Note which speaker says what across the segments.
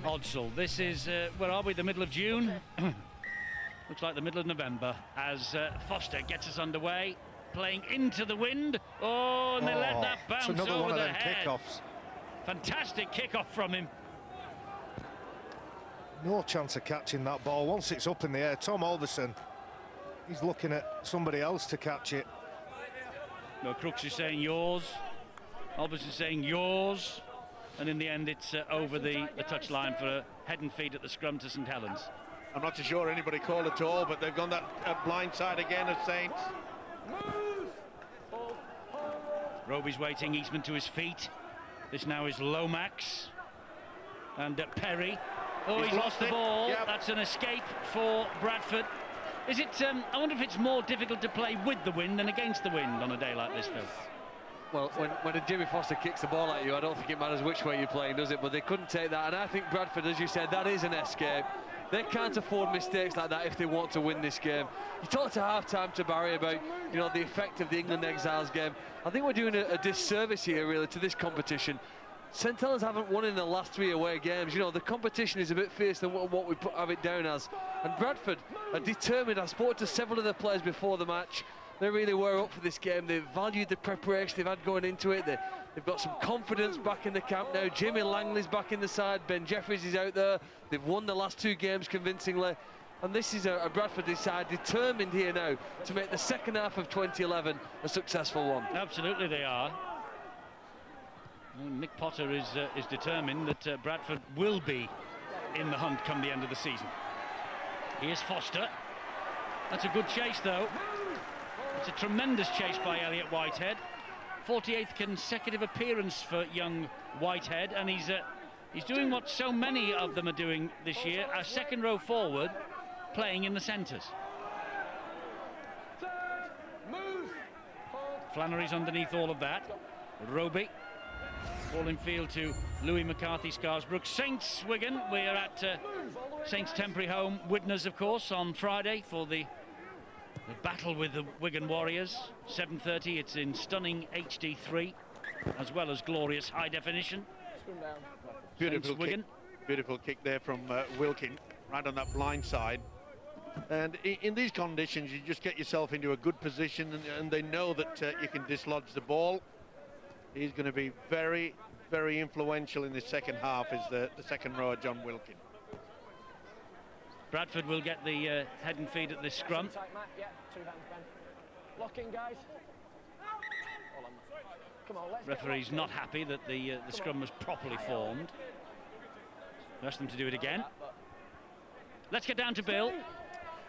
Speaker 1: Odsal. This is, where are we, the middle of June? Looks like the middle of November as Foster gets us underway, playing into the wind. Oh, and they let that bounce over
Speaker 2: one of
Speaker 1: the
Speaker 2: them
Speaker 1: head.
Speaker 2: Kickoffs.
Speaker 1: Fantastic kickoff from him.
Speaker 2: No chance of catching that ball once it's up in the air. Tom Alderson, he's looking at somebody else to catch it.
Speaker 1: No, Crooks is saying yours. Alderson is saying yours. And in the end, it's over the touchline for a head and feet at the scrum to St Helens.
Speaker 3: I'm not too sure anybody called at all, but they've gone that blind side again of Saints.
Speaker 1: Roby's waiting, Eastman to his feet. This now is Lomax. And Perry. Oh, he's lost the ball. Yep. That's an escape for Bradford. Is it, I wonder if it's more difficult to play with the wind than against the wind on a day like this, Phil?
Speaker 4: Well, when a Jimmy Foster kicks the ball at you, I don't think it matters which way you're playing, does it? But they couldn't take that, and I think Bradford, as you said, that is an escape. They can't afford mistakes like that if they want to win this game. You talked to half-time to Barry about, you know, the effect of the England Exiles game. I think we're doing a disservice here, really, to this competition. St Helens haven't won in the last 3 away games. You know, the competition is a bit fierce than what we have it down as. And Bradford are determined. I spoke to several of the players before the match. They really were up for this game. They've valued the preparation they've had going into it. They've got some confidence back in the camp now. Jimmy Langley's back in the side. Ben Jeffries is out there. They've won the last 2 games convincingly. And this is a Bradford side determined here now to make the second half of 2011 a successful one.
Speaker 1: Absolutely they are. Nick Potter is determined that Bradford will be in the hunt come the end of the season. Here's Foster. That's a good chase, though. It's a tremendous chase by Elliot Whitehead. 48th consecutive appearance for young Whitehead, and he's doing what so many of them are doing this year, a second row forward, playing in the centres. Flannery's underneath all of that. Roby. Ball in field to Louis McCarthy, Scarisbrooke. Saints, Wigan. We're at Saints' temporary home. Widnes, of course, on Friday for the battle with the Wigan Warriors. 7:30. It's in stunning HD3, as well as glorious high definition.
Speaker 3: Beautiful kick. Beautiful kick there from Wilkin, right on that blind side. And in these conditions, you just get yourself into a good position, and they know that you can dislodge the ball. He's going to be very, very influential in the second half, is the second rower, John Wilkin.
Speaker 1: Bradford will get the head and feet at this scrum.
Speaker 5: Yeah, 2 hands, Ben. Lock in, guys. Come on,
Speaker 1: Referee's not happy that the scrum was properly formed. Ask them to do it again. Let's get down to Bill.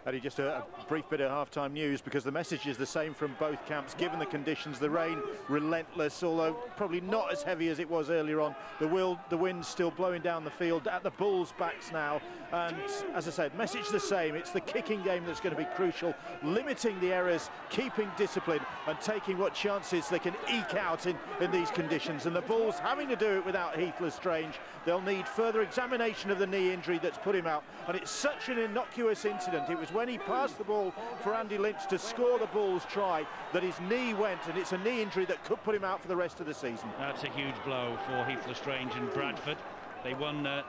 Speaker 6: Eddie, just a brief bit of half-time news, because the message is the same from both camps. Given the conditions, the rain relentless, although probably not as heavy as it was earlier on. The wind's still blowing down the field at the Bulls' backs now. And as I said, message the same. It's the kicking game that's going to be crucial, limiting the errors, keeping discipline, and taking what chances they can eke out in these conditions. And the Bulls having to do it without Heath Lestrange. They'll need further examination of the knee injury that's put him out. And it's such an innocuous incident. It was when he passed the ball for Andy Lynch to score the Bulls' try that his knee went, and it's a knee injury that could put him out for the rest of the season. That's
Speaker 1: a huge blow for Heath Lestrange and Bradford. They won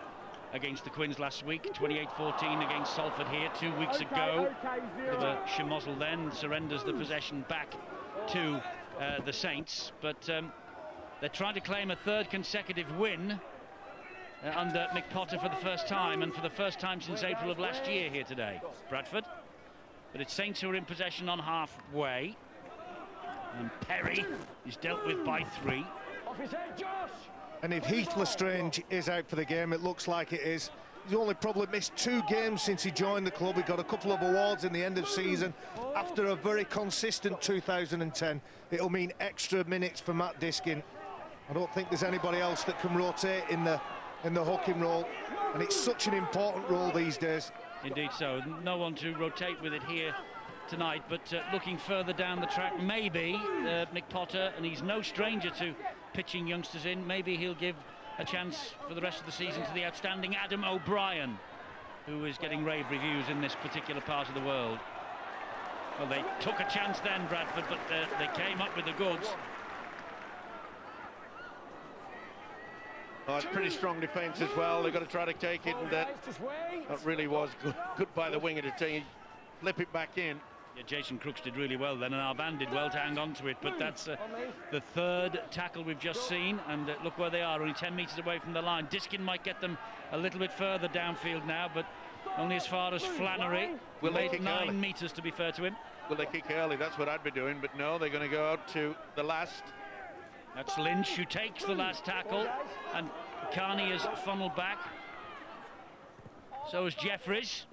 Speaker 1: against the Quins last week, 28-14 against Salford here 2 weeks ago. With a Schmozzle then surrenders the possession back to the Saints, but they're trying to claim a 3rd consecutive win under Mick Potter for the first time, and for the first time since April of last year here today. Bradford. But it's Saints who are in possession on halfway. And Perry is dealt with by 3.
Speaker 5: Off his head, Josh!
Speaker 2: And if Heath Lestrange is out for the game, it looks like it is. He's only probably missed 2 games since he joined the club. He got a couple of awards in the end of season after a very consistent 2010. It'll mean extra minutes for Matt Diskin. I don't think there's anybody else that can rotate in the hooking role, and it's such an important role these days.
Speaker 1: Indeed so. No one to rotate with it here tonight, but looking further down the track, maybe Mick Potter, and he's no stranger to pitching youngsters in, maybe he'll give a chance for the rest of the season to the outstanding Adam O'Brien, who is getting rave reviews in this particular part of the world. Well, they took a chance then, Bradford, but they came up with the goods.
Speaker 3: Oh, it's pretty strong defence as well. They've got to try to take it, and that really was good by the winger to flip it back in.
Speaker 1: Yeah, Jason Crooks did really well then, and Arvan did well to hang on to it, but that's the third tackle we've just seen, and look where they are, only 10 metres away from the line. Diskin might get them a little bit further downfield now, but only as far as Flannery.
Speaker 3: Will they kick
Speaker 1: 9
Speaker 3: early?
Speaker 1: metres, to be fair to him.
Speaker 3: Will they kick early? That's what I'd be doing, but no, they're going to go out to the last.
Speaker 1: That's Lynch who takes the last tackle, and Carney is funneled back. So is Jeffries.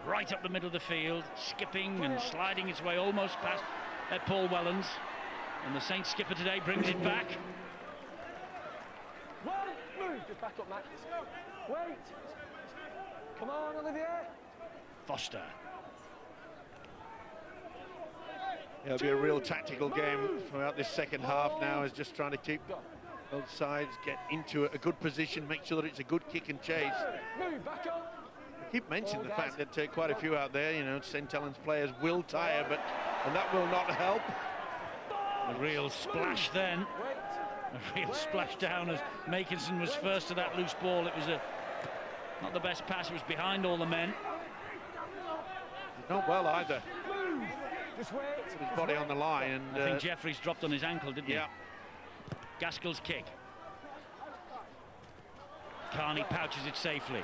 Speaker 1: Right up the middle of the field, skipping and sliding its way almost past Paul Wellens. And the Saints skipper today brings it back.
Speaker 5: Move, just back up, Matt. Wait. Come on, Olivier.
Speaker 1: Foster.
Speaker 3: It'll be a real tactical game throughout this second half now, is just trying to keep both sides get into a good position, make sure that it's a good kick and chase.
Speaker 5: Move, back up.
Speaker 3: I keep mentioning the fact that quite a few out there, you know, St. Helens players will tire, and that will not help.
Speaker 1: A real splash then. A real splash down as Makinson was first to that loose ball. It was not the best pass, it was behind all the men.
Speaker 3: Not well either.
Speaker 5: Just wait.
Speaker 3: His body on the line, and
Speaker 1: I think Jeffries dropped on his ankle, didn't he?
Speaker 3: Yeah.
Speaker 1: Gaskell's kick. Carney pouches it safely.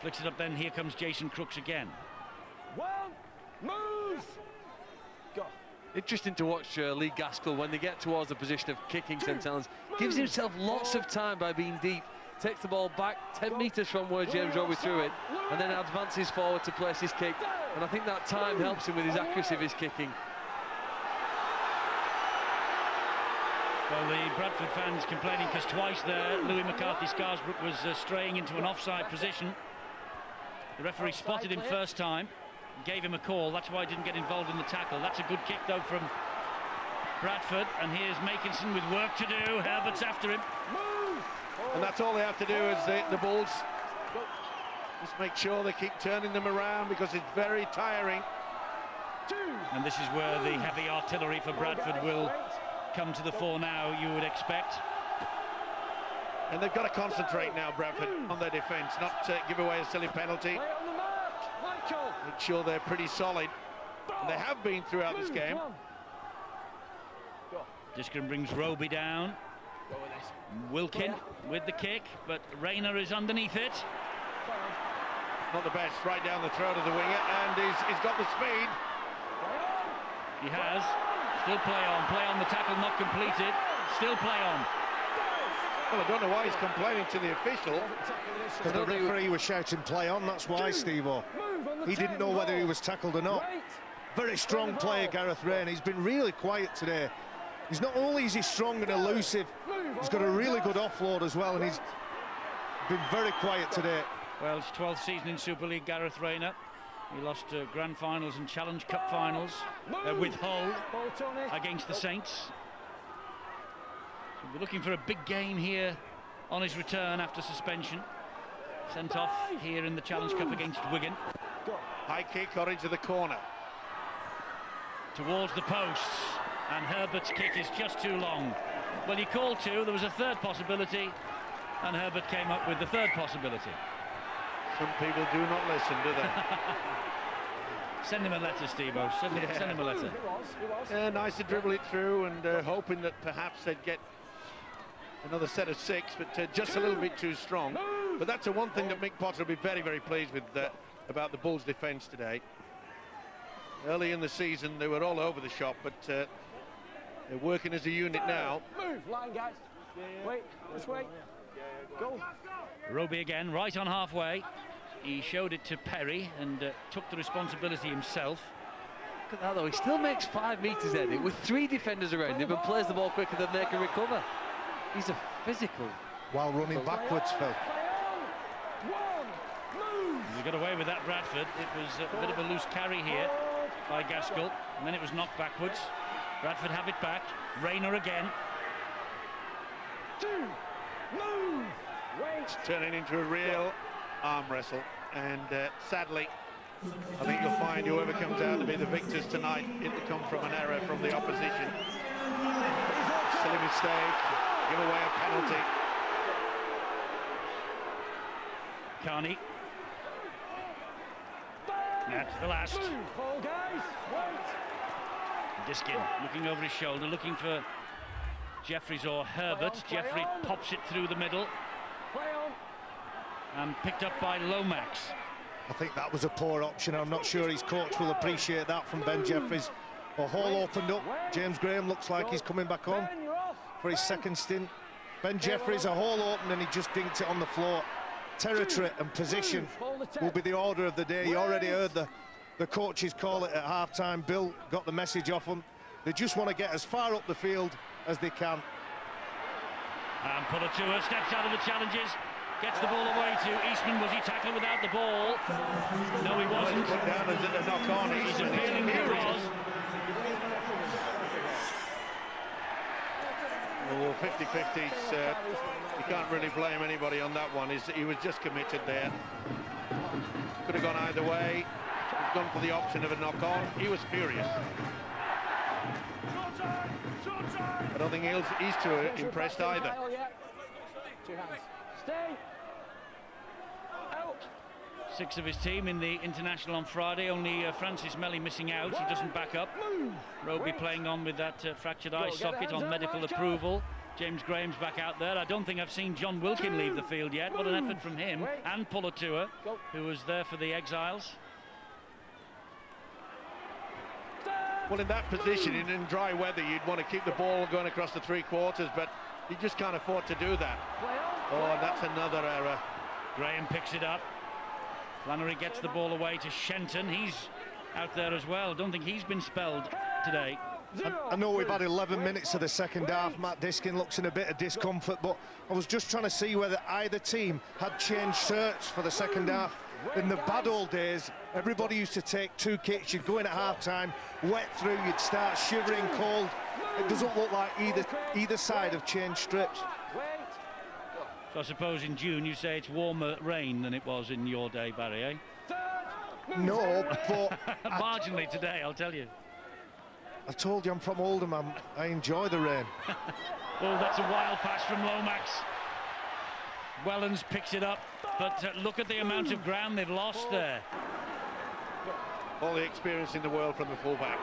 Speaker 1: Flicks it up, then here comes Jason Crooks again.
Speaker 5: Move. Go.
Speaker 4: Interesting to watch Lee Gaskell when they get towards the position of kicking St. Helens. Gives himself lots of time by being deep. Takes the ball back 10 metres from where James Roby threw it, and then advances forward to place his kick. And I think that time helps him with his accuracy of his kicking.
Speaker 1: Well, the Bradford fans complaining because twice there Louis McCarthy-Scarsbrook was straying into an offside position. The referee spotted him first time, gave him a call. That's why he didn't get involved in the tackle. That's a good kick, though, from Bradford. And here's Makinson with work to do. Herbert's after him.
Speaker 3: And that's all they have to do is the Bulls just make sure they keep turning them around, because it's very tiring.
Speaker 1: And this is where the heavy artillery for Bradford will come to the fore now, you would expect.
Speaker 3: And they've got to concentrate now, Bradford, on their defence, not give away a silly penalty. Make sure they're pretty solid. And they have been throughout this game.
Speaker 1: Diskin brings Roby down. Wilkin with the kick, but Rayner is underneath it.
Speaker 3: Not the best, right down the throat of the winger, and he's got the speed.
Speaker 1: He has. Still play on the tackle not completed. Still play on.
Speaker 3: Well, I don't know why he's complaining to the official.
Speaker 2: Because the referee was shouting play on, that's why, Steve-O. He didn't know whether he was tackled or not. Very strong player, Gareth Rayner. He's been really quiet today. He's not only is he strong and elusive, he's got a really good offload as well, and he's been very quiet today.
Speaker 1: Well, it's 12th season in Super League, Gareth Rayner. He lost Grand Finals and Challenge Cup Finals with Hull against the Saints. So we're looking for a big game here on his return after suspension. Sent off here in the Challenge Cup against Wigan.
Speaker 3: High kick, orange of the corner.
Speaker 1: Towards the posts, and Herbert's kick is just too long. Well, he called two, there was a third possibility, and Herbert came up with the third possibility.
Speaker 3: Some people do not listen, do they?
Speaker 1: Send him a letter, Steve-O. Send him a letter.
Speaker 3: Nice to dribble it through, and hoping that perhaps they'd get another set of 6, but just a little bit too strong. But that's the one thing that Mick Potter will be very, very pleased with about the Bulls' defence today. Early in the season, they were all over the shop, but they're working as a unit now.
Speaker 5: Move, line, guys. Wait, let's wait. Go.
Speaker 1: Roby again, right on halfway. He showed it to Perry and took the responsibility himself.
Speaker 4: Look at that, though. He still makes 5 metres in it with 3 defenders around him and plays the ball quicker than they can recover. He's a physical.
Speaker 2: While running backwards, Phil.
Speaker 1: He got away with that, Bradford. It was a bit of a loose carry here by Gaskell, and then it was knocked backwards. Bradford have it back. Rayner again.
Speaker 3: It's turning into a real arm wrestle, and sadly, I think you'll find whoever comes out to be the victors tonight, it'll come from an error from the opposition. Silly mistake. give away a penalty.
Speaker 1: Carney. That's the last. Diskin looking over his shoulder, looking for Jeffries or Herbert. Jeffrey pops it through the middle. And picked up by Lomax.
Speaker 2: I think that was a poor option. I'm not sure his coach will appreciate that from Ben Jeffries. A hole opened up. James Graham looks like he's coming back on for his second stint. Ben Jeffries, a hole opened and he just dinked it on the floor. Territory and position will be the order of the day. You already heard the coaches call it at half-time. Bill got the message off them. They just want to get as far up the field as they can.
Speaker 1: And Pulatua steps out of the challenges. Gets the ball away to Eastman. Was he tackled without the ball? No, he wasn't.
Speaker 3: Put down as a knock on.
Speaker 1: He's appealing he was.
Speaker 3: Well, 50-50s, you can't really blame anybody on that one. He was just committed there. Could have gone either way. He's gone for the option of a knock on. He was furious. I don't think he's too impressed either.
Speaker 5: 2 hands. Stay. Out.
Speaker 1: 6 of his team in the international on Friday. Only Francis Melly missing out. He doesn't back up. Roby playing on with that fractured eye socket on medical approval. James Graham's back out there. I don't think I've seen John Wilkin leave the field yet. What an effort from him and Pulatua, who was there for the Exiles.
Speaker 3: Well, in that position, in dry weather, you'd want to keep the ball going across the 3 quarters, but you just can't afford to do that. Oh, that's another error.
Speaker 1: Graham picks it up. Flannery gets the ball away to Shenton. He's out there as well. Don't think he's been spelled today.
Speaker 2: I know we've had 11 minutes of the second half. Matt Diskin looks in a bit of discomfort, but I was just trying to see whether either team had changed shirts for the second half. In the bad old days, everybody used to take 2 kits. You'd go in at half-time, wet through, you'd start shivering cold. It doesn't look like either side have changed strips.
Speaker 1: So I suppose in June you say it's warmer rain than it was in your day, Barry, eh?
Speaker 2: No, but
Speaker 1: marginally today, I'll tell you.
Speaker 2: I told you I'm from Oldham. I enjoy the rain.
Speaker 1: Well, that's a wild pass from Lomax. Wellens picks it up, but look at the amount of ground they've lost there.
Speaker 3: All the experience in the world from the fullback.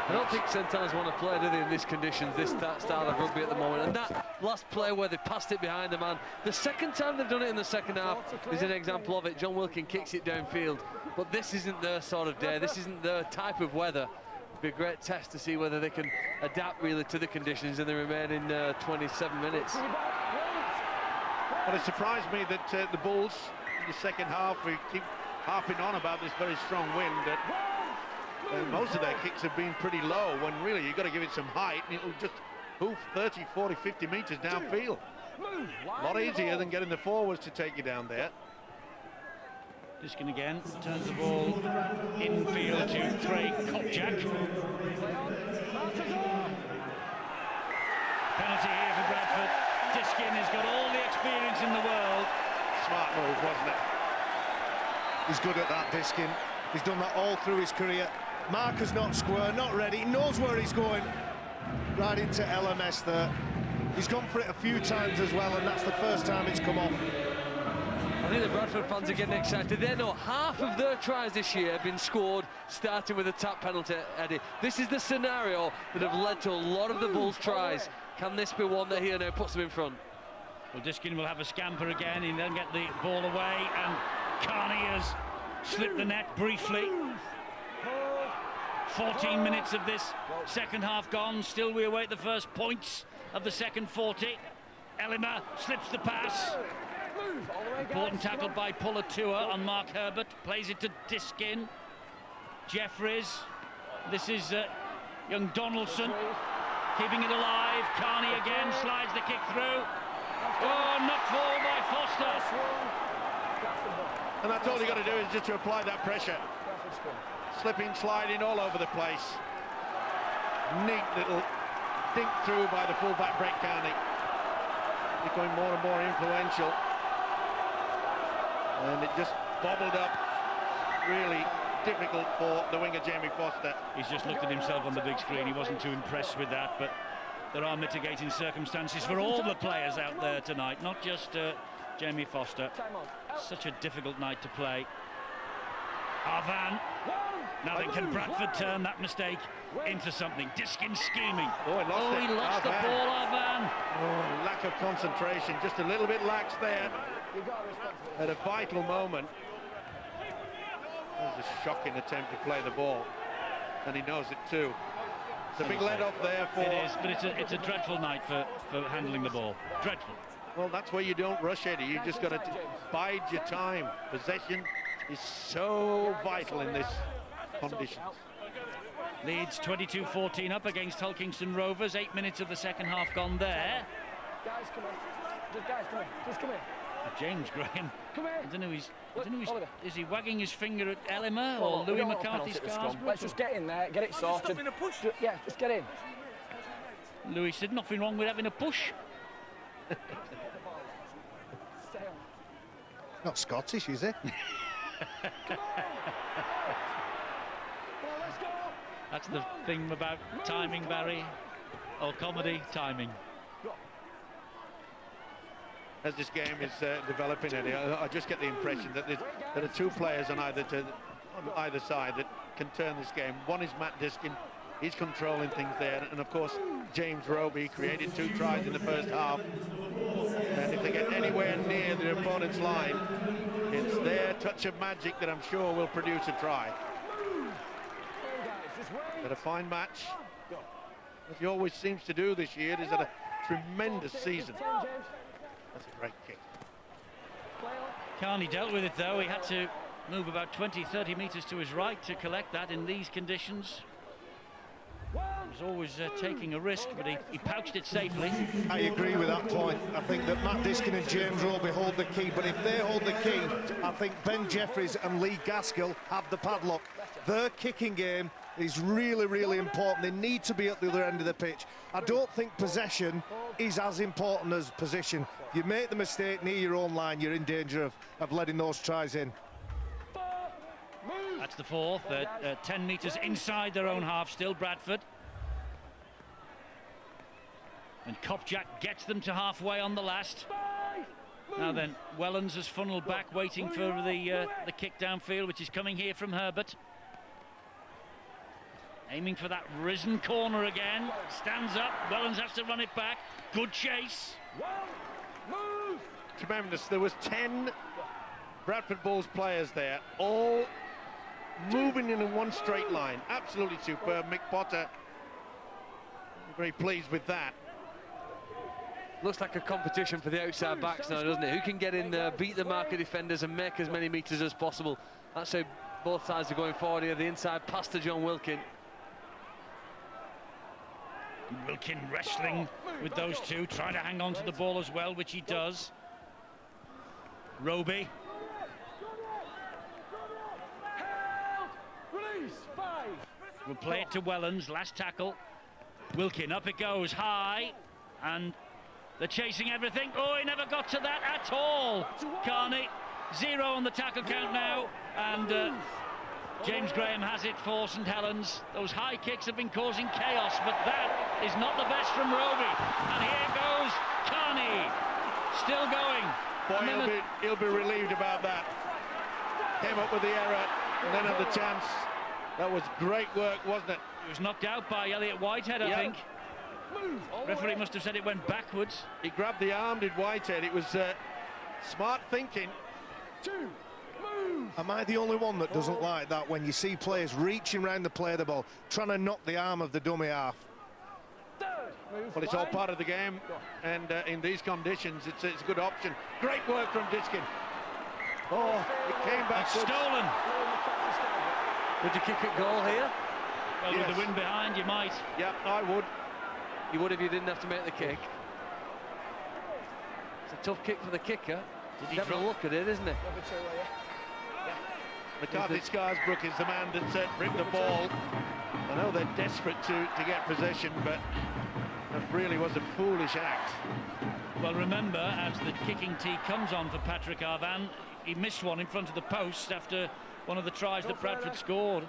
Speaker 4: I don't think St Helens want to play, do they, in this conditions, this style of rugby at the moment. And that last play where they passed it behind the man, the second time they've done it in the second half is an example of it. John Wilkin kicks it downfield, but this isn't their sort of day. This isn't their type of weather. It'd be a great test to see whether they can adapt really to the conditions in the remaining 27 minutes.
Speaker 3: Well, it surprised me that the Bulls in the second half, we keep harping on about this very strong wind, that most of their kicks have been pretty low, when really you've got to give it some height and it'll just hoof 30, 40, 50 metres downfield. A lot easier than getting the forwards to take you down there.
Speaker 1: Diskin again turns the ball infield to Craig Kopchak. Penalty here for Bradford. Diskin has got all the experience in the world.
Speaker 3: Smart move, wasn't it?
Speaker 2: He's good at that, Diskin. He's done that all through his career. Marker's not square, not ready. He knows where he's going. Right into LMS there. He's gone for it a few times as well, and that's the first time it's come off.
Speaker 4: I think the Bradford fans are getting excited. They know half of their tries this year have been scored starting with a tap penalty, Eddie. This is the scenario that have led to a lot of the Bulls' tries. Can this be one that here now puts them in front?
Speaker 1: Well, Diskin will have a scamper again and then get the ball away, and Carney has slipped the net briefly. 14 minutes of this second half gone. Still we await the first points of the second 40. Ellimer slips the pass. Important tackle by Pulatua on Mark Herbert. Plays it to Diskin. Jeffries. This is young Donaldson. Keeping it alive. Carney again slides the kick through. Oh, knockball by Foster.
Speaker 3: And that's all you got to do is just to apply that pressure. Slipping, sliding all over the place. Neat little dink through by the fullback Brett Carney. Becoming more and more influential. And it just bobbled up. Really difficult for the winger Jamie Foster.
Speaker 1: He's just looked at himself on the big screen. He wasn't too impressed with that, but there are mitigating circumstances for all the players out there tonight, not just Jamie Foster. Such a difficult night to play. Arvan. Now then, can Bradford turn that mistake into something? Diskin scheming.
Speaker 3: He
Speaker 1: lost the ball, Arvan.
Speaker 3: Oh, lack of concentration, just a little bit lax there at a vital moment. That was a shocking attempt to play the ball, and he knows it too. It's a big let-off there for...
Speaker 1: It is, but it's a dreadful night for handling the ball. Dreadful.
Speaker 3: Well, that's where you don't rush, Eddie. You just got to bide your time. Possession is so vital in this condition.
Speaker 1: Leeds 22-14 up against Hull Kingston Rovers. 8 minutes of the second half gone there.
Speaker 5: Guys, come on. Guys, come on. Just come here.
Speaker 1: James Graham.
Speaker 5: Come here.
Speaker 1: I don't know. Is he wagging his finger at Ellimer or Louis McCarthy's Scarborough?
Speaker 5: Let's just get in there, get it sorted.
Speaker 7: Stopping a push.
Speaker 5: Just get in.
Speaker 1: Louis said nothing wrong with having a push.
Speaker 5: Stay on.
Speaker 2: Not Scottish, is it?
Speaker 1: That's the thing about timing, Barry, or comedy, timing.
Speaker 3: As this game is developing, Eddie, I just get the impression that there are two players on either side that can turn this game. One is Matt Diskin. He's controlling things there, and of course James Roby created 2 tries in the first half, and if they get anywhere near their opponent's line, it's their touch of magic that I'm sure will produce a try. But a fine match, as he always seems to do this year. He's had a tremendous season. That's a great kick.
Speaker 1: Carney dealt with it though. He had to move about 20-30 metres to his right to collect that in these conditions. He's always taking a risk, but he pouched it safely.
Speaker 2: I agree with that point. I think that Matt Diskin and James Roby hold the key, but if they hold the key, I think Ben Jeffries and Lee Gaskell have the padlock. Their kicking game is really, really important. They need to be at the other end of the pitch. I don't think possession is as important as position. If you make the mistake near your own line, you're in danger of letting those tries in.
Speaker 1: That's the fourth, 10 metres inside their own half still, Bradford. And Kopjak gets them to halfway on the last. Now then, Wellens has funneled back, waiting for the kick downfield, which is coming here from Herbert. Aiming for that risen corner again. Stands up, Wellens has to run it back. Good chase.
Speaker 3: Tremendous. There was 10 Bradford Bulls players there, all moving in one straight line. Absolutely superb. Mick Potter, very pleased with that.
Speaker 4: Looks like a competition for the outside backs now, doesn't it? Who can get in there, beat the marker defenders and make as many metres as possible. That's how both sides are going forward here. The inside pass to John Wilkin.
Speaker 1: Wilkin wrestling with those two, trying to hang on to the ball as well, which he does. Roby. We'll play it to Wellens, last tackle. Wilkin, up it goes, high, and they're chasing everything. Oh, he never got to that at all. Carney, 0 on the tackle count now, and James Graham has it for St Helens. Those high kicks have been causing chaos, but that is not the best from Roby. And here goes Carney, still going.
Speaker 3: Boy, he'll be relieved about that. Came up with the error, and then had the chance. That was great work, wasn't it?
Speaker 1: He was knocked out by Elliot Whitehead, I think. Referee must have said it went backwards.
Speaker 3: He grabbed the arm, did Whitehead. It was smart thinking.
Speaker 2: Am I the only one that doesn't like that when you see players reaching around the play of the ball, trying to knock the arm of the dummy half?
Speaker 3: Well, it's all part of the game, and in these conditions, it's a good option. Great work from Diskin. Oh, it came back.
Speaker 1: Stolen.
Speaker 4: Would you kick at goal here?
Speaker 1: Well, yes. With the wind behind, you might.
Speaker 3: Yeah, I would.
Speaker 4: You would if you didn't have to make the kick. It's a tough kick for the kicker. He's having a look at it, isn't it?
Speaker 3: McCarthy Scarsbrook is the man that ripped the ball. I know they're desperate to get possession, but that really was a foolish act.
Speaker 1: Well, remember, as the kicking tee comes on for Patrick Arvan, he missed one in front of the post after one of the tries that Bradford scored.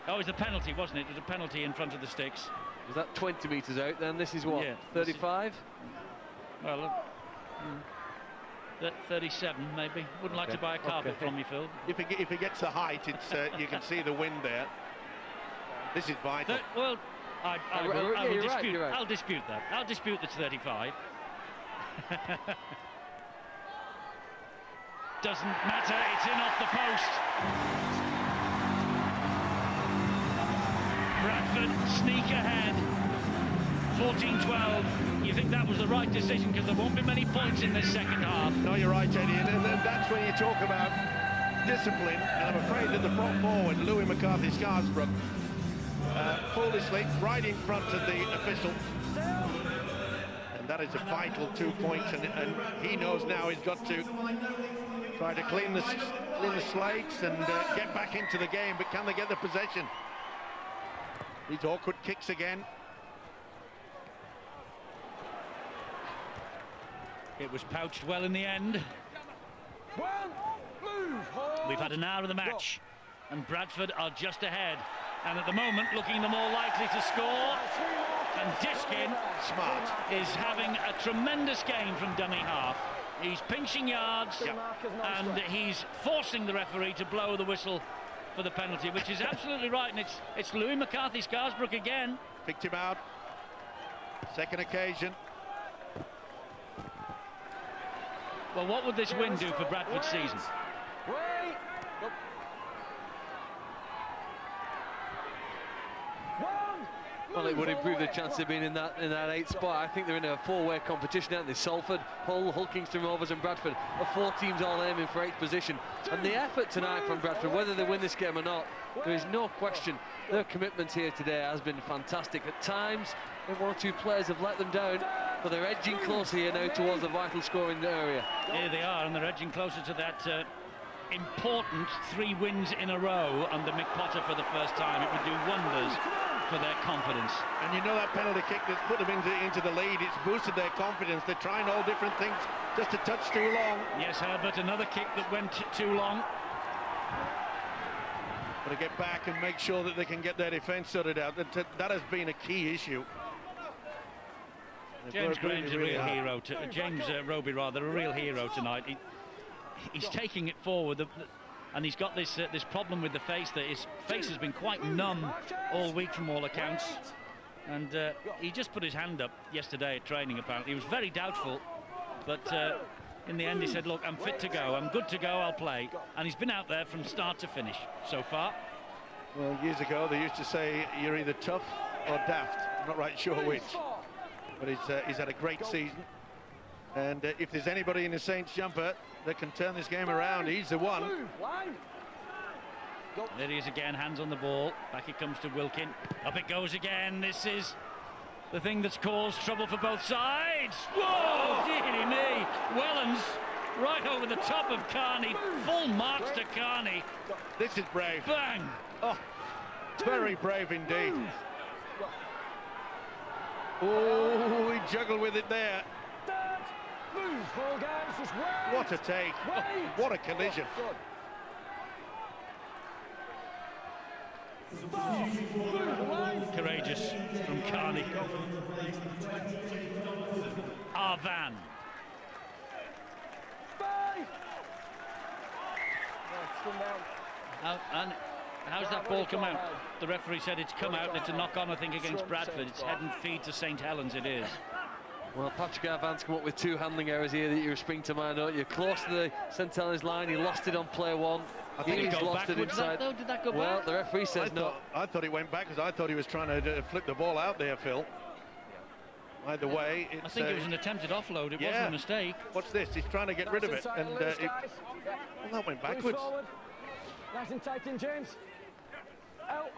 Speaker 1: Oh, it was a penalty, wasn't it? It was a penalty in front of the sticks.
Speaker 4: Was that 20 metres out? Then this is what,
Speaker 1: Yeah,
Speaker 4: 35?
Speaker 1: Well, 37 maybe. Wouldn't like to buy a carpet from you, Phil.
Speaker 3: If it gets the height, it's you can see the wind there. This is vital.
Speaker 1: Well, I will
Speaker 4: you're
Speaker 1: dispute.
Speaker 4: right, you're right.
Speaker 1: I'll dispute that. I'll dispute that's 35. Doesn't matter. It's in off the post. Bradford sneak ahead. 14-12. You think that was the right decision because there won't be many points in this second half.
Speaker 3: No, you're right, Eddie, and that's when you talk about discipline. And I'm afraid that the prop forward, Louis McCarthy-Scarsbrook, foolishly right in front of the official. And that is a vital 2 points, and he knows now he's got to try to clean the slates and get back into the game. But can they get the possession? These awkward kicks again.
Speaker 1: It was pouched well in the end. We've had an hour of the match, and Bradford are just ahead. And at the moment, looking the more likely to score. And Diskin
Speaker 3: Smart
Speaker 1: is having a tremendous game from dummy half. He's pinching yards, and he's forcing the referee to blow the whistle for the penalty, which is absolutely right. And it's Louis McCarthy-Scarsbrook again.
Speaker 3: picked him out. Second occasion.
Speaker 1: Well, what would this win do for Bradford's season?
Speaker 4: Well, it would improve the chance of being in that 8th spot. I think they're in a 4-way competition, aren't they? Salford, Hull, Kingston Rovers and Bradford are 4 teams all aiming for 8th position. And the effort tonight from Bradford, whether they win this game or not, there is no question their commitment here today has been fantastic. At times, 1 or 2 players have let them down, but they're edging closer here now towards the vital scoring area.
Speaker 1: Here they are, and they're edging closer to that important 3 wins in a row under Mick Potter for the first time. It would do wonders for their confidence.
Speaker 3: And you know that penalty kick that's put them into the lead, it's boosted their confidence. They're trying all different things, just a touch too long.
Speaker 1: Yes, Herbert, another kick that went too long.
Speaker 3: Got to get back and make sure that they can get their defence sorted out. That has been a key issue.
Speaker 1: James Graham's a real hero. James Roby, rather, a real hero tonight. He's taking it forward. And he's got this problem with the face, that his face has been quite numb all week from all accounts. And he just put his hand up yesterday at training, apparently. He was very doubtful, but in the end he said, look, I'm fit to go, I'm good to go, I'll play. And he's been out there from start to finish so far.
Speaker 3: Well, years ago they used to say you're either tough or daft. I'm not right sure which. But he's had a great season. And if there's anybody in the Saints jumper that can turn this game around, he's the one.
Speaker 1: There he is again, hands on the ball. Back it comes to Wilkin. Up it goes again. This is the thing that's caused trouble for both sides. Whoa, dearie me. Wellens right over the top of Carney. Full marks to Carney.
Speaker 3: This is brave.
Speaker 1: Bang.
Speaker 3: Oh, very brave indeed. Oh, he juggled with it there. What a take. Oh, what a collision.
Speaker 1: Courageous from Carney. Arvan. And how's that ball come out? The referee said it's come out and it's a knock-on, I think, against Bradford. It's head and feed to St Helens, it is.
Speaker 4: Well, Patrick Arvan's come up with 2 handling errors here that you spring to mind, don't you? Close to the St Helens line, he lost it on play 1.
Speaker 1: I think
Speaker 4: he's lost it inside.
Speaker 1: Did that go back?
Speaker 4: Well, the referee says no.
Speaker 3: I thought it went back because I thought he was trying to flip the ball out there, Phil. Either way,
Speaker 1: I think it was an attempted offload. It wasn't a mistake.
Speaker 3: What's this? He's trying to get rid of it, and well, that went backwards.
Speaker 5: Nice and tight in, James. Out.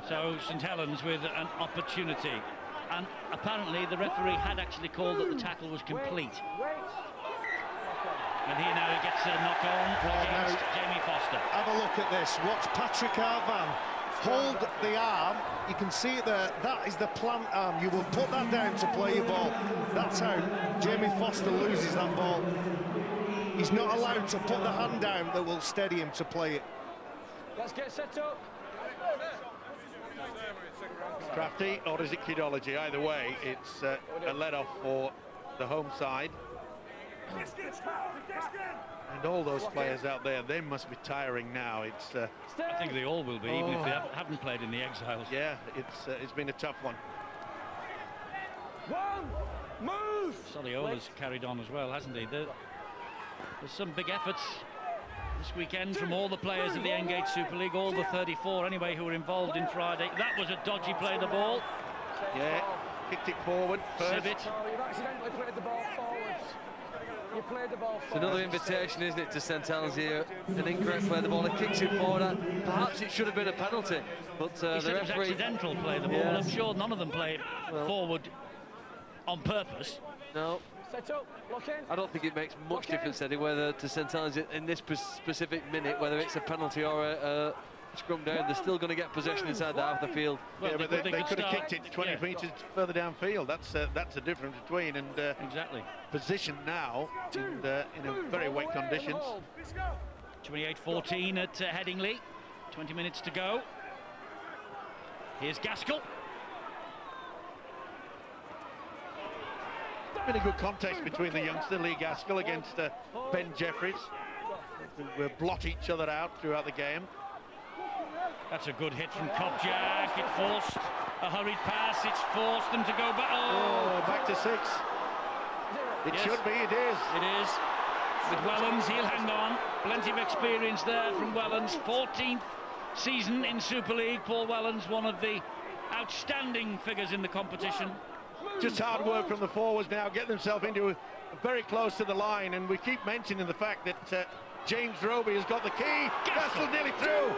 Speaker 1: So St Helens with an opportunity, and apparently the referee had actually called that the tackle was complete. And here now he gets a knock on against Jamie Foster.
Speaker 2: Have a look at this. Watch Patrick Arvan hold the arm. You can see it there. That is the plant arm. You will put that down to play your ball. That's how Jamie Foster loses that ball. He's not allowed to put the hand down that will steady him to play it.
Speaker 5: Let's get set up.
Speaker 3: Crafty, or is it kidology? Either way, it's a let-off for the home side. And all those players out there, they must be tiring now. It's.
Speaker 1: I think they all will be, even if they haven't played in the exiles.
Speaker 3: Yeah, it's been a tough one.
Speaker 5: Move!
Speaker 1: Soliola's carried on as well, hasn't he? There's some big efforts this weekend from all the players of the Engage Super League, all the 34 anyway who were involved in Friday. That was a dodgy play, the ball.
Speaker 3: Yeah, kicked it forward first.
Speaker 1: Civet.
Speaker 5: Oh, you've accidentally played the ball forwards. You played the ball forwards.
Speaker 4: It's another invitation, isn't it, to St Helens here? An incorrect play, the ball, it kicks it forward. Perhaps it should have been a penalty, but
Speaker 1: He
Speaker 4: the
Speaker 1: said it was
Speaker 4: referee...
Speaker 1: accidental play, the ball.
Speaker 4: Yes.
Speaker 1: I'm sure none of them played forward on purpose.
Speaker 4: No.
Speaker 5: Set up, lock in.
Speaker 4: I don't think it makes much difference anyway whether to St Helens in this specific minute, whether it's a penalty or a scrum down. They're still going to get possession inside the half of the field.
Speaker 1: Well,
Speaker 3: Yeah, but they could have
Speaker 1: start.
Speaker 3: kicked it 20
Speaker 1: Yeah.
Speaker 3: metres further downfield. That's the difference between, and
Speaker 1: Exactly.
Speaker 3: position now in very wet conditions.
Speaker 1: 28-14 at Headingley. 20 minutes to go. Here's Gaskell.
Speaker 3: Been a good contest between the youngster Lee Gaskell against Ben Jeffries, who will blot each other out throughout the game.
Speaker 1: That's a good hit from Kopjak. It forced a hurried pass. It's forced them to go back.
Speaker 3: Oh, back to 6. It
Speaker 1: Yes.
Speaker 3: should be. It is.
Speaker 1: It is. With Wellens, he'll hang on. Plenty of experience there from Wellens. 14th season in Super League. Paul Wellens, one of the outstanding figures in the competition.
Speaker 3: Just hard work from the forwards now, get themselves into very close to the line, and we keep mentioning the fact that James Roby has got the key. Gaskell nearly through.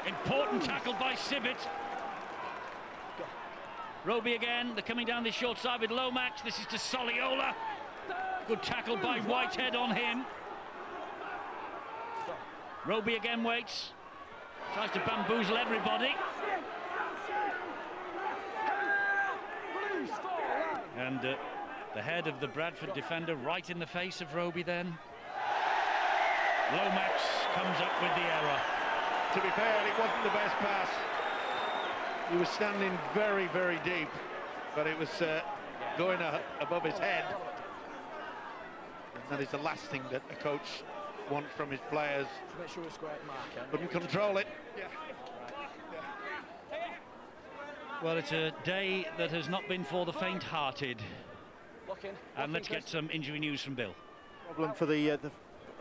Speaker 1: Important tackle by Civet. Roby again. They're coming down the short side with Lomax. This is to Soliola. Good tackle by Whitehead on him. Roby again waits. Tries to bamboozle everybody. And the head of the Bradford defender right in the face of Roby then. Lomax comes up with the error.
Speaker 3: To be fair, it wasn't the best pass. He was standing very, very deep, but it was going above his head. And that is the last thing that a coach wants from his players.
Speaker 5: Make sure it's square marker.
Speaker 3: Couldn't control it.
Speaker 1: Well, it's a day that has not been for the faint-hearted.
Speaker 5: Lock in.
Speaker 1: And let's get some injury news from Bill.
Speaker 6: Problem for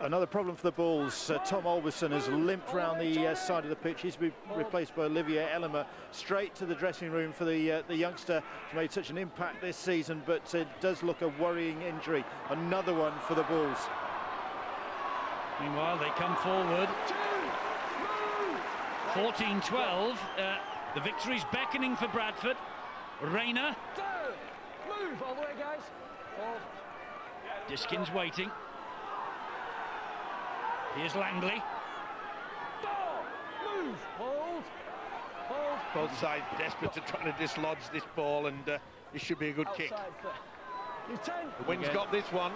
Speaker 6: another problem for the Bulls. Tom Olberson has limped round the side of the pitch. He's been replaced by Olivier Ellimer. Straight to the dressing room for the youngster who's made such an impact this season, but it does look a worrying injury. Another one for the Bulls.
Speaker 1: Meanwhile, they come forward. 14-12. The victory's beckoning for Bradford. Rayner.
Speaker 5: Move all the way, guys. Hold.
Speaker 1: Diskin's waiting. Here's Langley.
Speaker 5: Move. Hold. Hold.
Speaker 3: Both sides desperate to try to dislodge this ball, and it should be a good kick.
Speaker 5: Outside foot. You've 10.
Speaker 3: The wind's got this one.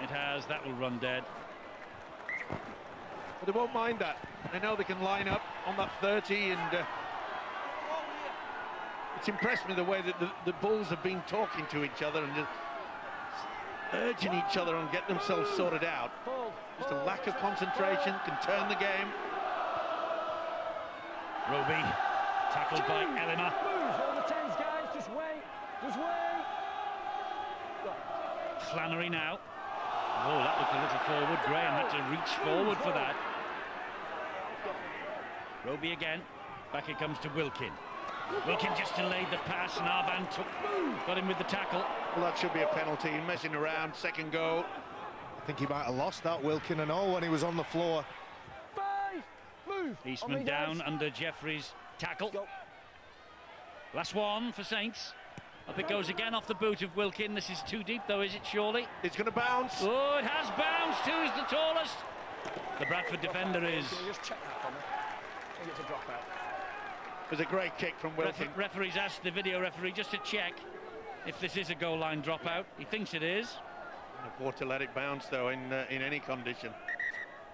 Speaker 1: It has. That will run dead.
Speaker 3: But they won't mind that. They know they can line up on that 30, and it's impressed me the way that the Bulls have been talking to each other and just urging each other on get themselves sorted out. Just a lack of concentration can turn the game.
Speaker 1: Roby, tackled by Ellimer.
Speaker 5: Move all the 10s, guys. Just wait. Just wait.
Speaker 1: Flannery now. Oh, that looked a little forward. Graham had to reach forward for that. Roby again. Back it comes to Wilkin. Wilkin just delayed the pass, and Arban got him with the tackle.
Speaker 3: Well, that should be a penalty. Messing around, second goal.
Speaker 2: I think he might have lost that, Wilkin and all, when he was on the floor.
Speaker 5: 5. Move.
Speaker 1: Eastman down under Jeffrey's tackle. Last one for Saints. Up it goes again off the boot of Wilkin. This is too deep though, is it, surely?
Speaker 3: It's going to bounce.
Speaker 1: Oh, it has bounced. Who's the tallest? The Bradford defender is.
Speaker 5: Can you just check that for me? I think it's a dropout.
Speaker 3: It was a great kick from Wilkin.
Speaker 1: Referees asked the video referee just to check if this is a goal line dropout. He thinks it is.
Speaker 3: Afford to let it bounce though in any condition.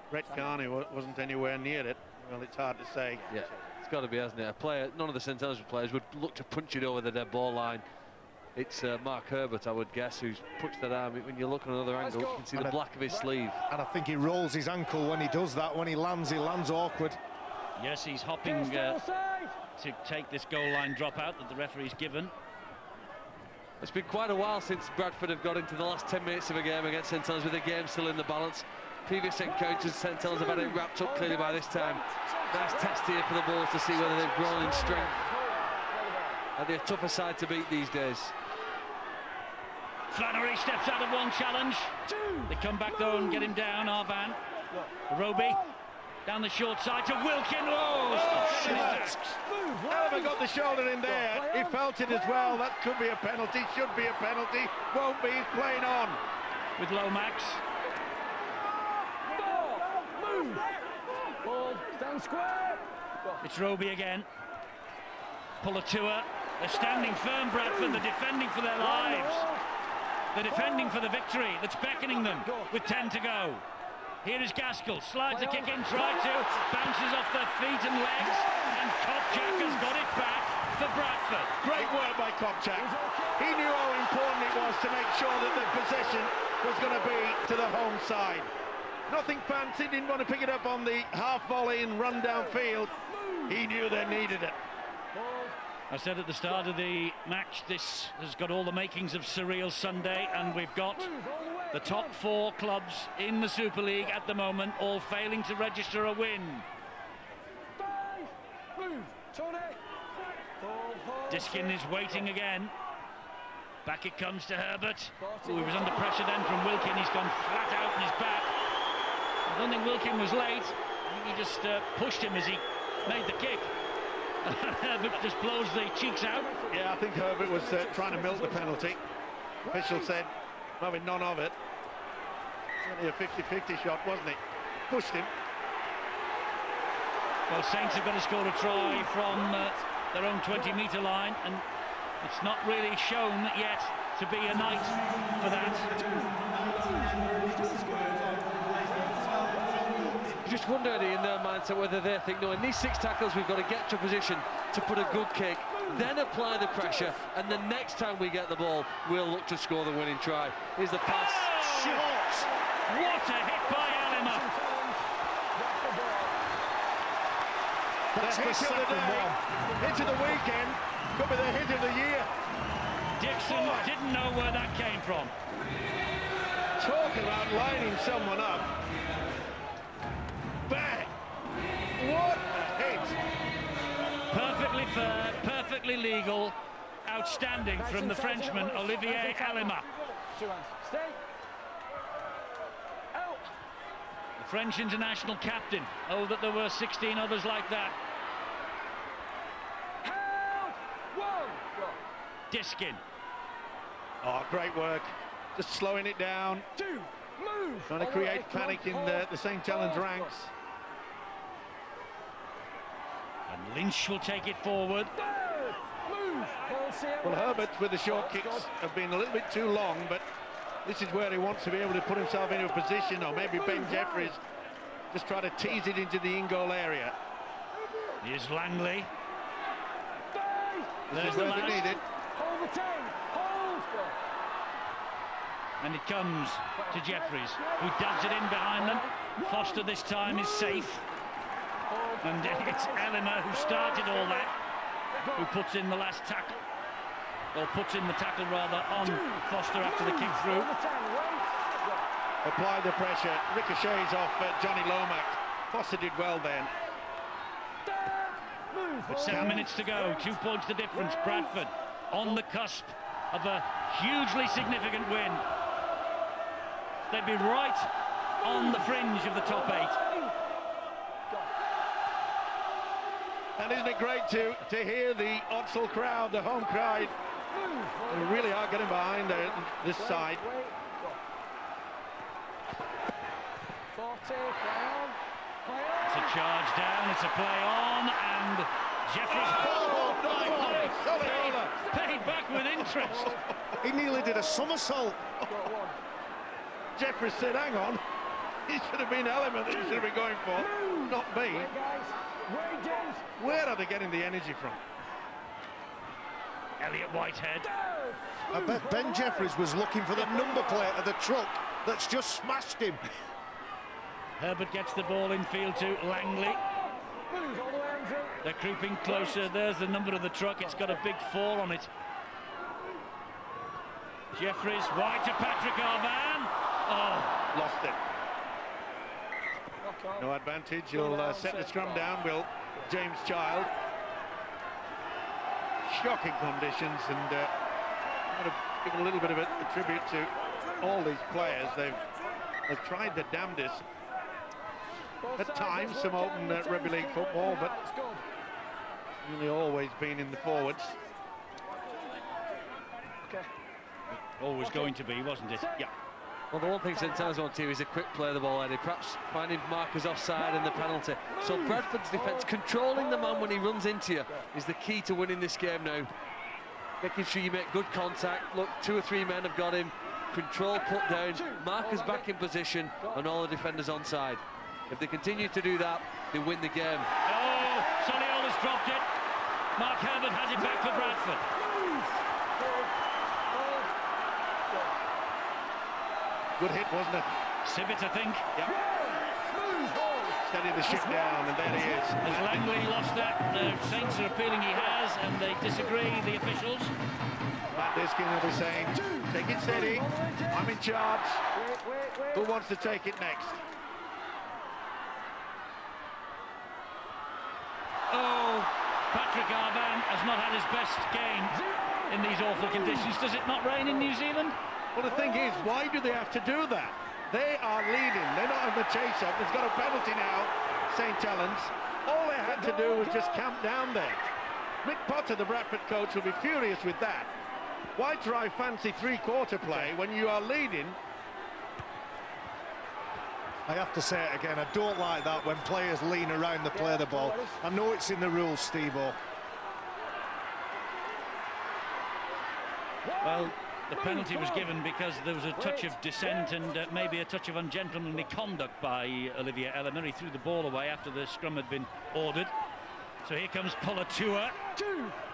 Speaker 3: Brett Carney wasn't anywhere near it. Well, it's hard to say.
Speaker 4: Yeah, it's got to be, hasn't it? A player, none of the St Helens players would look to punch it over the dead ball line. It's Mark Herbert, I would guess, who's pushed that arm. When you look at another angle, you can see the black of his sleeve.
Speaker 2: And I think he rolls his ankle when he does that. When he lands awkward.
Speaker 1: Yes, he's hopping to take this goal line dropout that the referee's given.
Speaker 4: It's been quite a while since Bradford have got into the last 10 minutes of a game against St Helens, with the game still in the balance. Previous encounters, St Helens have had it wrapped up clearly by this time. Nice test here for the Bulls to see whether they've grown in strength. Are they a tougher side to beat these days?
Speaker 1: Flannery steps out of one challenge. They come back though and get him down. Arvan, Roby, down the short side to Wilkin.
Speaker 3: Oliver got the shoulder in there. He felt it as well. That could be a penalty, should be a penalty. Won't be, he's playing on.
Speaker 1: With Lomax.
Speaker 5: Stand square.
Speaker 1: It's Roby again. Pulatua. They're standing firm, Bradford. They're defending for their lives. They're defending for the victory that's beckoning them with 10 to go. Here is Gaskell, slides a kick in, tried to, bounces off their feet and legs, and Kopchak has got it back for Bradford.
Speaker 3: Great work by Kopchak. He knew how important it was to make sure that the possession was going to be to the home side. Nothing fancy, didn't want to pick it up on the half volley and run downfield. He knew they needed it.
Speaker 1: I said at the start of the match, this has got all the makings of Surreal Sunday, and we've got the top 4 clubs in the Super League at the moment, all failing to register a win. Diskin is waiting again. Back it comes to Herbert. Ooh, he was under pressure then from Wilkin. He's gone flat out on his back. I don't think Wilkin was late. I think he just pushed him as he made the kick. Herbert just blows the cheeks out.
Speaker 3: Yeah, I think Herbert was trying to milk the penalty. Official said, having none of it. It's only a 50-50 shot, wasn't it? Pushed him.
Speaker 1: Well, Saints have got to score a try from their own 20-metre line, and it's not really shown yet to be a night for that.
Speaker 4: Just wonder, Eddie, in their mindset whether they think, no, in these 6 tackles we've got to get to a position to put a good kick, then apply the pressure, and the next time we get the ball, we'll look to score the winning try. Here's the pass.
Speaker 1: Shot! What a hit by Alima!
Speaker 3: That's the hit of the day, hit of the weekend, could be the hit of the year.
Speaker 1: Dixon didn't know where that came from.
Speaker 3: Talk about lining someone up. Bang! What a hit!
Speaker 1: Perfectly fair, perfectly legal, outstanding from the Frenchman Olivier Alima. The French international captain. Oh, that there were 16 others like that. Diskin.
Speaker 3: Oh, great work. Just slowing it down. Trying to create panic in the St Helens ranks.
Speaker 1: And Lynch will take it forward.
Speaker 3: Well, Herbert with the short kicks have been a little bit too long, but this is where he wants to be able to put himself into a position, or maybe Ben Jeffries just try to tease it into the in-goal area.
Speaker 1: Here's Langley.
Speaker 3: This
Speaker 1: There's
Speaker 3: is
Speaker 1: the
Speaker 3: where they
Speaker 1: last.
Speaker 3: need it.
Speaker 1: And it comes to Jeffries, who dubs it in behind them. Foster this time is safe. And it's Elima who started all that, who puts in the last tackle, or puts in the tackle rather on Foster after the kick through.
Speaker 3: Apply the pressure, ricochets off Johnny Lomax. Foster did well then.
Speaker 1: But 7 minutes to go, 2 points the difference. Bradford on the cusp of a hugely significant win. They'd be right on the fringe of the top 8.
Speaker 3: And isn't it great to hear the Odsal crowd, the home crowd, who really are getting behind this side.
Speaker 1: It's a charge down, it's a play on, and Jeffries paid back with interest.
Speaker 2: He nearly did a somersault.
Speaker 3: Jeffries said, hang on, It should have been Element that he should have been going for, not me. Where are they getting the energy from?
Speaker 1: Elliot Whitehead.
Speaker 2: I bet Ben Jeffries was looking for the number plate of the truck that's just smashed him.
Speaker 1: Herbert gets the ball in field to Langley. They're creeping closer. There's the number of the truck. It's got a big 4 on it. Jeffries wide to Patrick Arvan. Oh,
Speaker 3: lost it. No advantage. He'll set the scrum down. Will James Child. Shocking conditions, and I'm going to give a little bit of a tribute to all these players. They've tried their damnedest. At times, some open rugby league football, but really always been in the forwards.
Speaker 1: Always going to be, wasn't it?
Speaker 3: Yeah.
Speaker 4: Well, the one thing St Helens want to do is a quick play of the ball, Eddie, perhaps finding markers offside and the penalty. So Bradford's defence, controlling the man when he runs into you, is the key to winning this game now. Making sure you make good contact. Look, 2 or 3 men have got him. Control put down, markers back in position, and all the defenders onside. If they continue to do that, they win the game.
Speaker 1: Oh, Soliola's dropped it. Mark Herbert has it back for Bradford.
Speaker 3: Good hit, wasn't it?
Speaker 1: Sibbett, I think.
Speaker 3: Yep. Steady the ship down, and there he is.
Speaker 1: Has Langley lost that? The Saints are appealing he has, and they disagree, the officials.
Speaker 3: Matt Diskin will be saying, take it steady, I'm in charge. Who wants to take it next?
Speaker 1: Oh, Patrick Arvan has not had his best game in these awful conditions. Does it not rain in New Zealand?
Speaker 3: Well, the thing is, why do they have to do that? They are leading. They're not on the chase-up. There's got a penalty now, St Helens. All they had to do was just camp down there. Mick Potter, the Bradford coach, will be furious with that. Why try fancy three-quarter play when you are leading?
Speaker 2: I have to say it again, I don't like that when players lean around to play the ball. I know it's in the rules, Steve-O.
Speaker 1: Well, the penalty was given because there was a touch of dissent and maybe a touch of ungentlemanly conduct by Olivier Elemer. He threw the ball away after the scrum had been ordered. So here comes Polatua.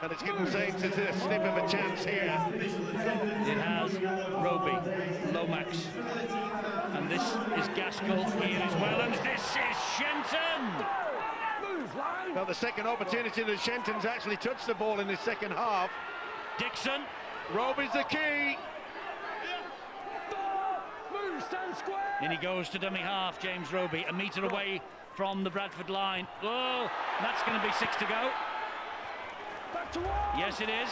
Speaker 3: And it's given Saints a sniff of a chance here.
Speaker 1: It has Roby, Lomax, and this is Gaskell here as well, and this is Shenton!
Speaker 3: Well, the second opportunity that Shenton's actually touched the ball in the second half.
Speaker 1: Dixon.
Speaker 3: Roby's the key.
Speaker 1: In he goes to dummy half, James Roby, a metre away from the Bradford line. Oh, that's going to be 6 to go. Yes, it is.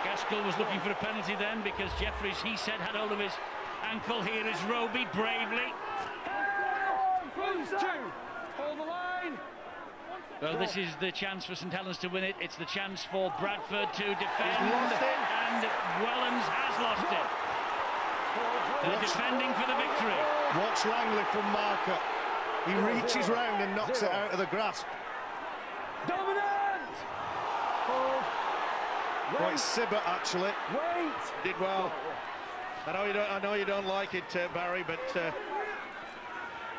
Speaker 1: Gaskell was looking for a penalty then because Jeffries, he said, had hold of his ankle. Here is Roby bravely.
Speaker 5: Hold the line.
Speaker 1: Well, this is the chance for St Helens to win it. It's the chance for Bradford to defend.
Speaker 3: He's lost it.
Speaker 1: And Wellens has lost it. They're defending for the victory.
Speaker 2: Watch Langley from marker. He reaches round and knocks it out of the grasp.
Speaker 5: Dominant!
Speaker 2: Well, it's Sibbett, actually.
Speaker 5: Wait!
Speaker 3: Did well. I know you don't like it, Barry, but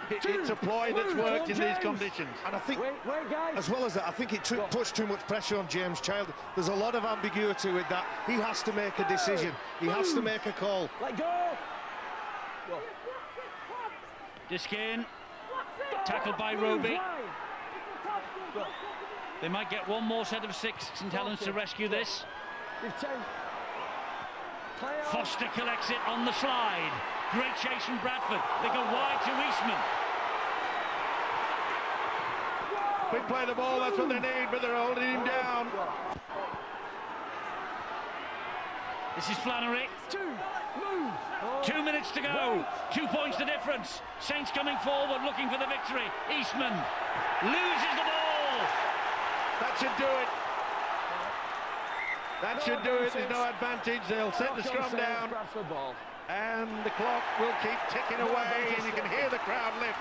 Speaker 3: it's a ploy that's worked in these conditions.
Speaker 2: And I think,
Speaker 5: Wait, guys.
Speaker 2: as well as that, I think it puts too much pressure on James Child. There's a lot of ambiguity with that. He has to make a decision. He has to make a call.
Speaker 5: Let go.
Speaker 1: Diskin, tackled by Roby. They might get one more set of 6, St Helens, to rescue this. Foster collects it on the slide. Great chase from Bradford. They go wide to Eastman.
Speaker 3: Quick play the ball, that's what they need, but they're holding him down.
Speaker 1: This is Flannery. 2 minutes to go. 2 points the difference. Saints coming forward, looking for the victory. Eastman loses the ball.
Speaker 3: That should do it. That should do it. There's no advantage. They'll set the scrum down. And the clock will keep ticking away, and you can hear the crowd lift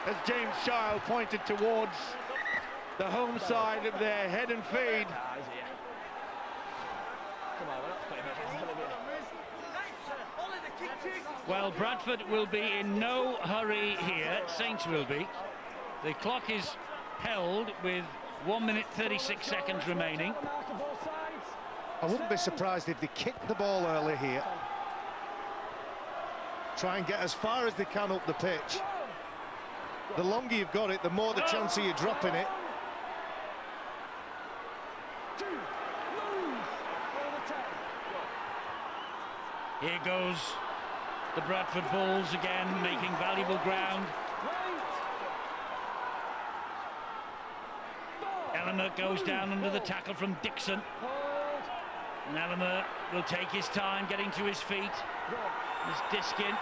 Speaker 3: as James Child pointed towards the home side of their head and feed.
Speaker 5: Come on, we're not playing.
Speaker 1: Well, Bradford will be in no hurry here. Saints will be. The clock is held with 1 minute 36 seconds remaining.
Speaker 2: I wouldn't be surprised if they kicked the ball early here. Try and get as far as they can up the pitch. The longer you've got it, the more the chance of you dropping it.
Speaker 1: Here goes the Bradford Bulls again, making valuable ground. Ellimer goes down under the tackle from Dixon. And Ellimer will take his time getting to his feet. There's Diskin.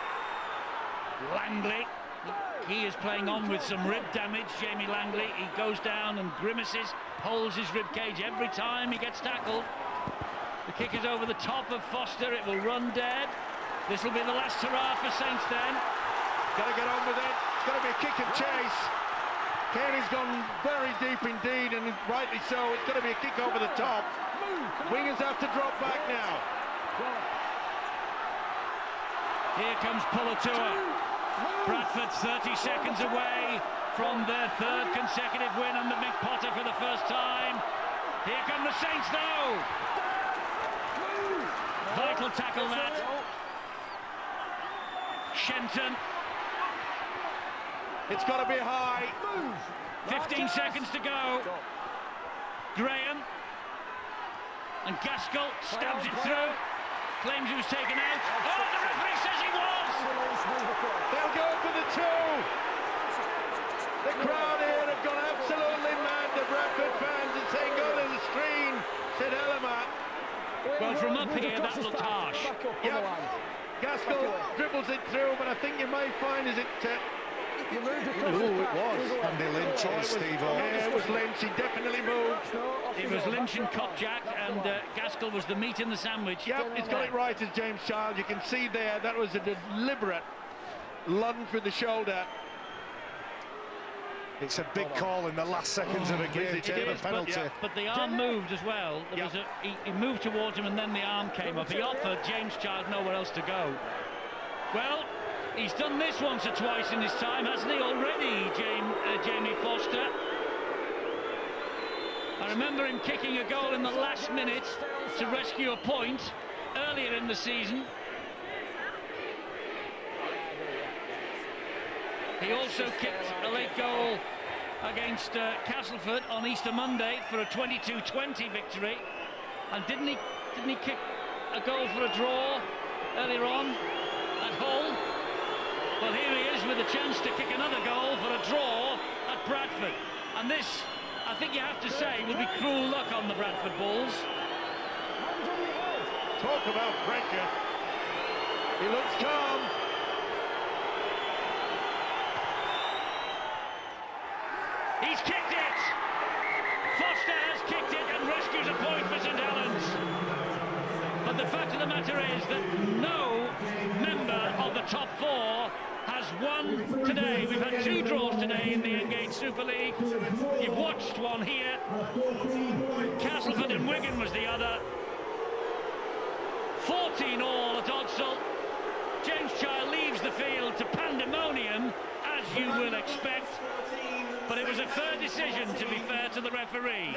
Speaker 1: Langley. He is playing on with some rib damage, Jamie Langley. He goes down and grimaces, holds his rib cage every time he gets tackled. The kick is over the top of Foster. It will run dead. This will be the last hurrah for Saints then.
Speaker 3: Got to get on with it. It's got to be a kick and chase. Carey's gone very deep indeed, and rightly so. It's got to be a kick over the top. Wingers have to drop back now.
Speaker 1: Here comes Pulatua. Bradford 30 seconds away from their third consecutive win under Mick Potter for the first time. Here come the Saints though. Vital tackle that. Shenton.
Speaker 3: It's got to be high.
Speaker 1: 15 seconds to go. Graham. And Gaskell stabs it through. Claims he was taken out. Oh, the referee says he was!
Speaker 3: They'll go for the two. The crowd here have gone absolutely mad. The Bradford fans are saying, go to the screen, said Ellimer.
Speaker 1: Well, from up here, that looked harsh.
Speaker 3: Yep. Gaskell dribbles it through, but I think you may find is it...
Speaker 2: It was. Andy Lynch and Steve Hall.
Speaker 3: Yeah, it was Lynch. He definitely moved.
Speaker 1: It was Lynch and Kopjak, and Gaskell was the meat in the sandwich.
Speaker 3: Yep, he's got it right as James Child. You can see there, that was a deliberate lunge with the shoulder.
Speaker 2: It's a big call in the last seconds of a game to give a penalty.
Speaker 1: But the arm moved as well. There was he moved towards him and then the arm came up. He offered James Child nowhere else to go. Well, he's done this once or twice in his time, hasn't he, already, Jamie Foster? I remember him kicking a goal in the last minute to rescue a point earlier in the season. He also kicked a late goal against Castleford on Easter Monday for a 22-20 victory. And didn't he kick a goal for a draw earlier on at Hull? Well, here he is with a chance to kick another goal for a draw at Bradford. And this, I think you have to say, will be cruel luck on the Bradford Bulls.
Speaker 3: Talk about pressure. He looks calm.
Speaker 1: He's kicked it! Foster has kicked it and rescues a point for St Helens. But the fact of the matter is that no member of the top four has won today. We've had two draws today in the Engage Super League. You've watched one here. Castleford and Wigan was the other. 14 all at Odsal. James Child leaves the field to pandemonium, as you will expect. But it was a fair decision, to be fair to the referee.